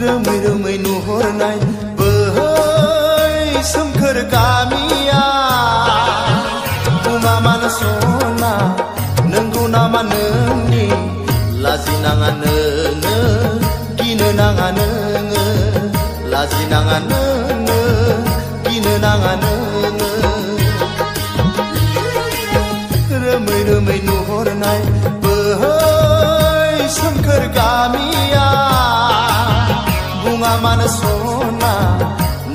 रोमै रोमै नुहुरनाय बोहै सोमखोर गामिया बुङा मानो सना नंगौ नामा नोंनि लाजिनाङा नोङो गिनो नाङा नोङो लाजिनाङा नोङो गिनो नाङा नोङो रोमै रोमै नुहुरनाय बोहै सोमखोर गामिया बुङा मानो सना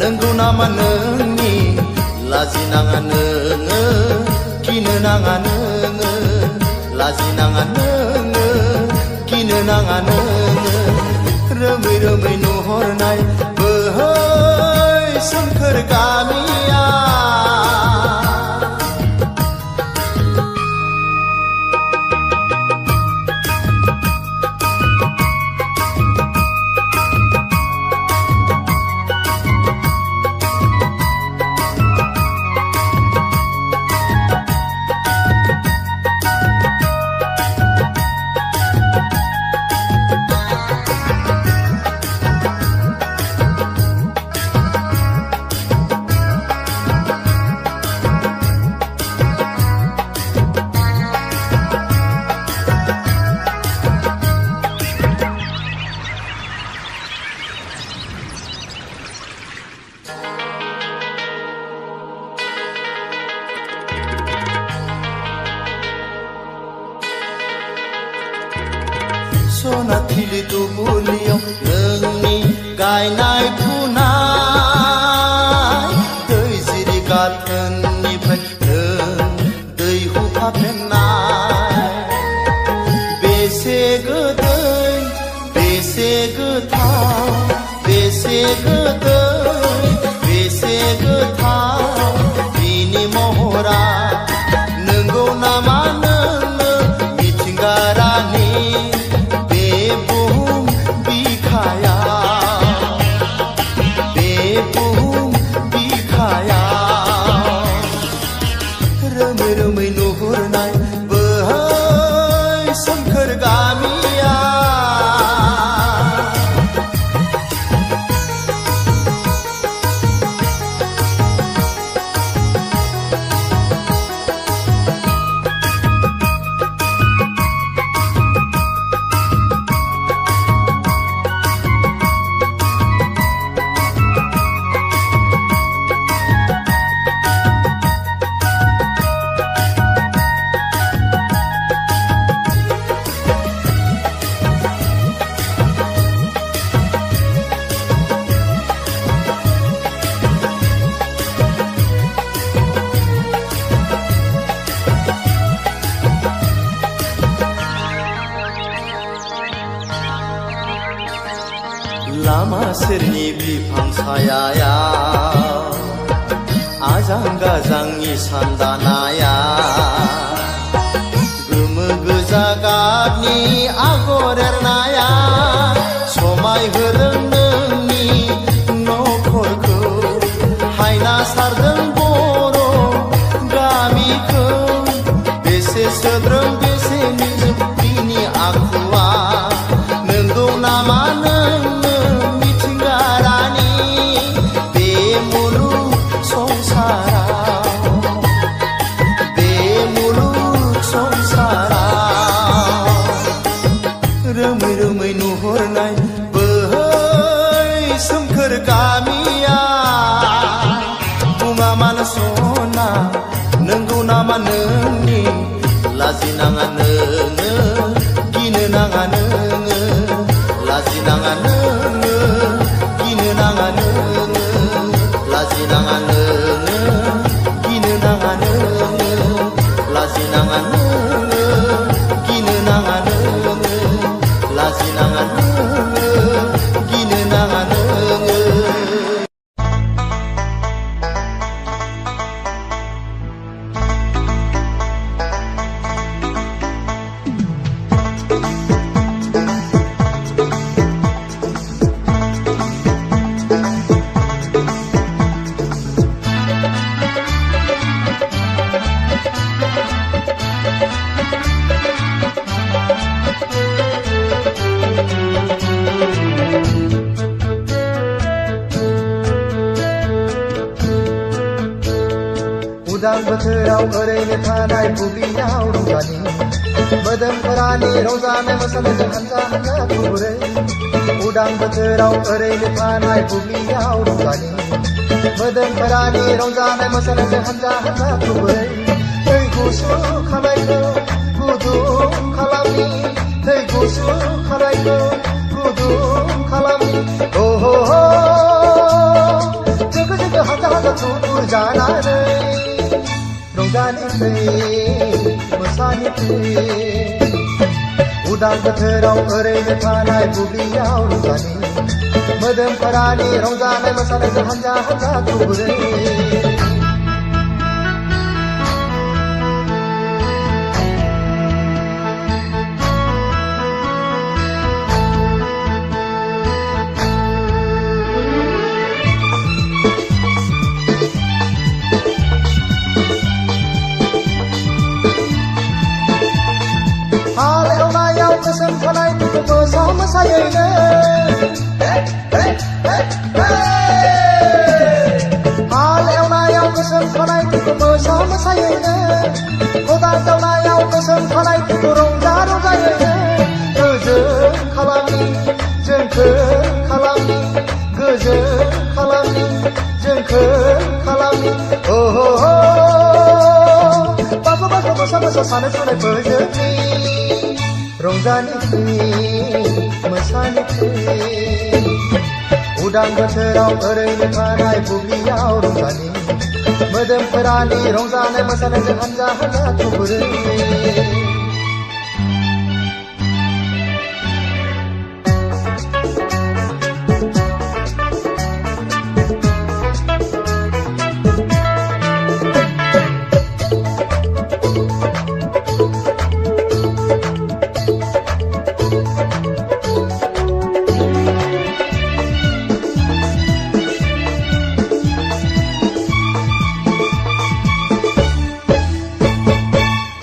नंगौ नामा नोंनि लाजिनाङा नोङो गिनो नाङा नोङो लाजिनाङा नोङो गिनो नाङा नोङो रोमै रोमै नुहुरनाय बोहै सोमखोर गामिया सनाथिलि दुब्लियाव नोंनि गायनाय फुनाय दै जिरि गाथोननिफ्राय नों दैहु फाफेननाय बेसे गोदै बेसे गोथाव बेसे गोदै बेसे गोथाव बिनि महरा नंगौ नामा नोंनो मिथिंगा रानि रोमै रोमै नुहुरनाय बोहै सोमखोर गामिया लामा सेरनि बिफां सायायाव आजां गाजांनि सानदानाया गोमो गोजा गाबनि आगर एरनाया समाय होदों नोंनि नखरखौ हायना सारदों बर' गामिखौ बेसे सोद्रोम बेसे निजोम बिनि आखुआ नंगौ नामा रोमै रोमै नुहुरनाय बोहै सोमखोर गामिया बुङा मानो सना नंगौ नामा नोंनि लाजिनाङा नोङो गिनो नाङा नोङो लाजिनाङा नोङो गिनो नाङा नोङो लाजिनाङा नोङो गिनो नाङा नोङो लाजिनाङा नोङो गिनो नाङा नोङो लाजिनाङा नोङो गिनो नाङा नोङो बोथोराव ओरैनो थानाय बुब्लियाव रंजानि मोदोमफोरानि रंजानाय मोसानायजों हानजा हानजा थुबुरै उदां बोथोराव ओरैनो थानाय बुब्लियाव रंजानि मोदोमफोरानि रंजानाय मोसानायजों हानजा हानजा थुबुरै दै गुसु खानायखौ गुदुं खालामनि दै गुसु खानायखौ गुदुं खालामनि हो जोगो जोगो हानजा हानजा थुबुर जानानै रंजानि फै मोसानि फै उदां बोथोराव ओरैनो थानाय बुब्लियाव रंजानि मोदोमफोरानि रंजानाय मोसानायजों हानजा हानजा थुबुरै हालेवनायाव गोसोम खानाय मोसा मोसायैनो हालेवनायाव गोसोम खानाय मोसा मोसायैनो खदाल जावनायाव गोसोम खानाय रंजा रंजायैनो गोजोन खालामनि जोंखौ खालामनि गोजोन खालामनि जोंखौ खालामनि बागो बागो मोसा मोसा सानो सानाय फोजोबनि रंजानि फै मोसानि फै उदां बोथोराव ओरैनो थानाय बुब्लियाव रंजानि मोदोमफोरानि रंजानाय मोसानायजों हानजा हानजा थुबुरै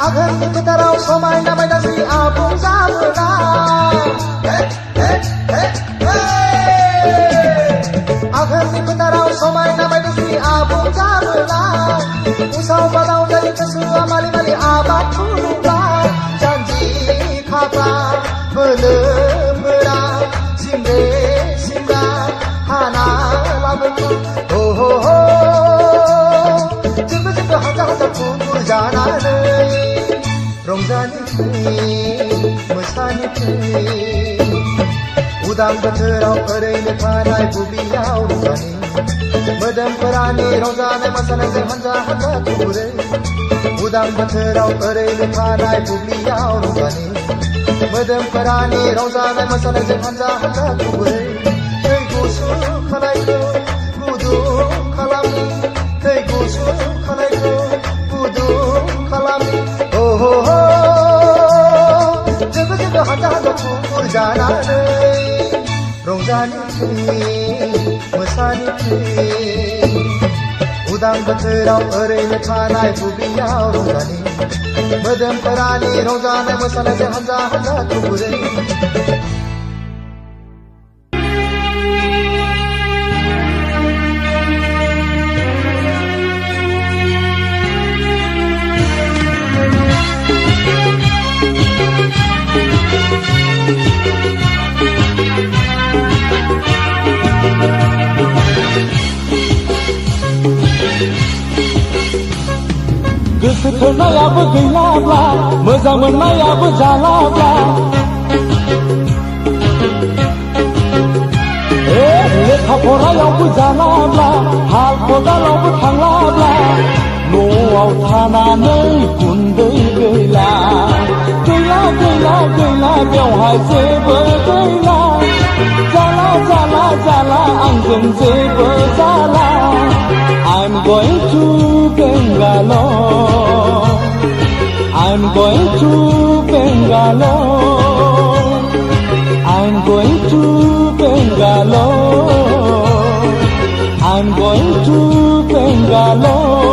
आघोननि फोथाराव समायना मायदांस्रि आबुं जाबोना आघोननि फोथाराव समायना मायदांस्रि आबुं जाबोना उसाव बादाव जायो गोसोआ मालि मालि आबाद थुलुंगा जानजि खाफ्रा बोलोफोरा सिमरे सिमरा हाना लाबोना जोगो जोगो हानजा हानजा थुबुर जानानै रंजानि फै मोसानि फै उदां बोथोराव ओरैनो थानाय बुब्लियाव रंजानि मोदोमफोरानि रंजानाय मोसानायजों हानजा हानजा थुबुरै उदां बोथोराव ओरैनो थानाय बुब्लियाव रंजानि मोदोमफोरानि रंजानाय मोसानायजों हानजा हानजा थुबुरै दै गुसु खानायखौ गुदुं खालामनि दै गुसु खानायखौ गुदुं खालामनि जोगो जोगो हानजा हानजा थुबुर जानानै रंजानि फै मोसानि फै उदां बोथोराव ओरैनो थानाय बुब्लियाव रंजानि मोदोमफोरानि रंजानाय मोसानायजों हानजा हानजा थुबुरै गोसो थोनायाबो गैलाब्ला मोजां मोननायाबो जालाब्ला लेखा फरायावबो जालाब्ला हाल खदालावबो थांलाब्ला न'आव थानानै गुन्दै गैला गैला गैला गैला बेवहाय जेबो गैला जाला जाला जाला आंजों जेबो जाला I'm going to Bangalore I'm going to Bangalore I'm going to Bangalore I'm going to Bangalore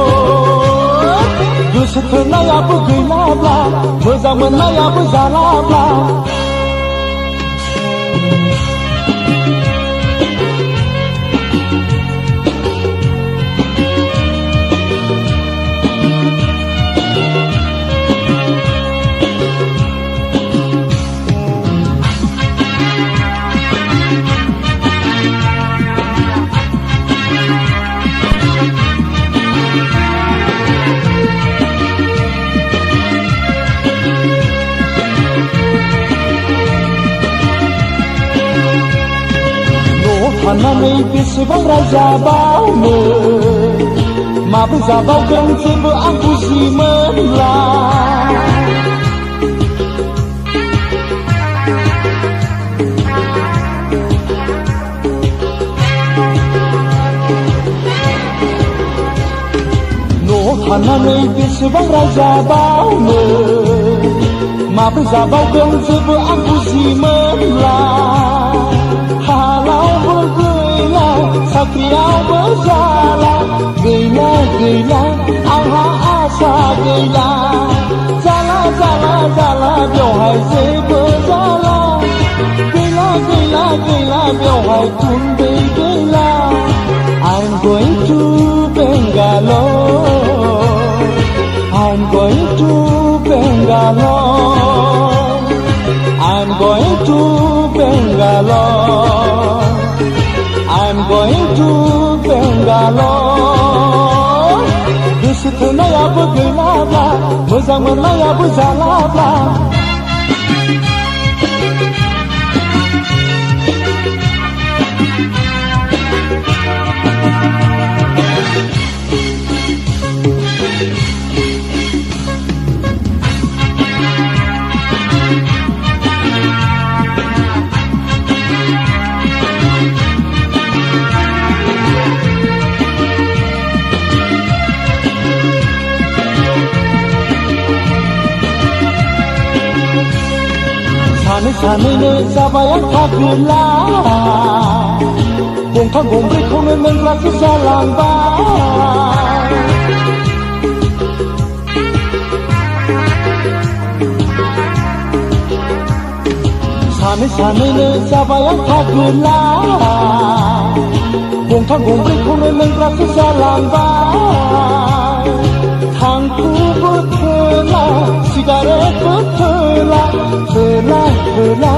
गोसो थोनायाबो गैलाब्ला मोजां मोननायाबो जालाब्ला बेसेबां रायजाबावनो माबोरै जाबावगोन जेबो आं बुजि मोनला न'आव थानानै बेसेबां रायजाबावनो माबोरै जाबावगोन जेबो आं बुजि मोनला हालावबो गैला साख्रियावबो जाला गैला गैला आंहा आसा गैला जाला जाला जाला बेवहाय जेबो जाला गैला गैला गैला बेवहाय गुन्दै गैला I'm going to Bangalore I'm going to Bangalore I'm going to Bangalore I'm going to Bangalore गोसो थोनायाबो गैलाब्ला मोजां मोननायाबो जालाब्ला सानै सानैनो जाबाय आं थागोला गंथाम गंब्रैखौनो मोनब्लासो जालांबाय सानै सानैनो जाबाय आं थागोला गंथाम गंब्रैखौनो मोनब्लासो जालांबाय थांखुबो थोला सिगारेटबो थोला थोला थोला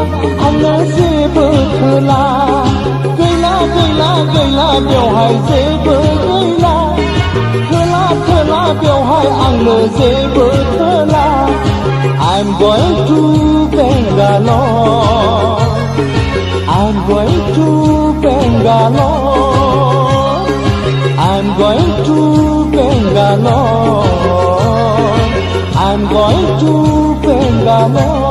आंनो जेबो थोला गैला गैला गैला बेवहाय जेबो गैला थोला थोला बेवहाय आंनो जेबो थोला I'm going to Bangalore I'm going to Bangalore I'm going to Bangalore I'm going to Bangalore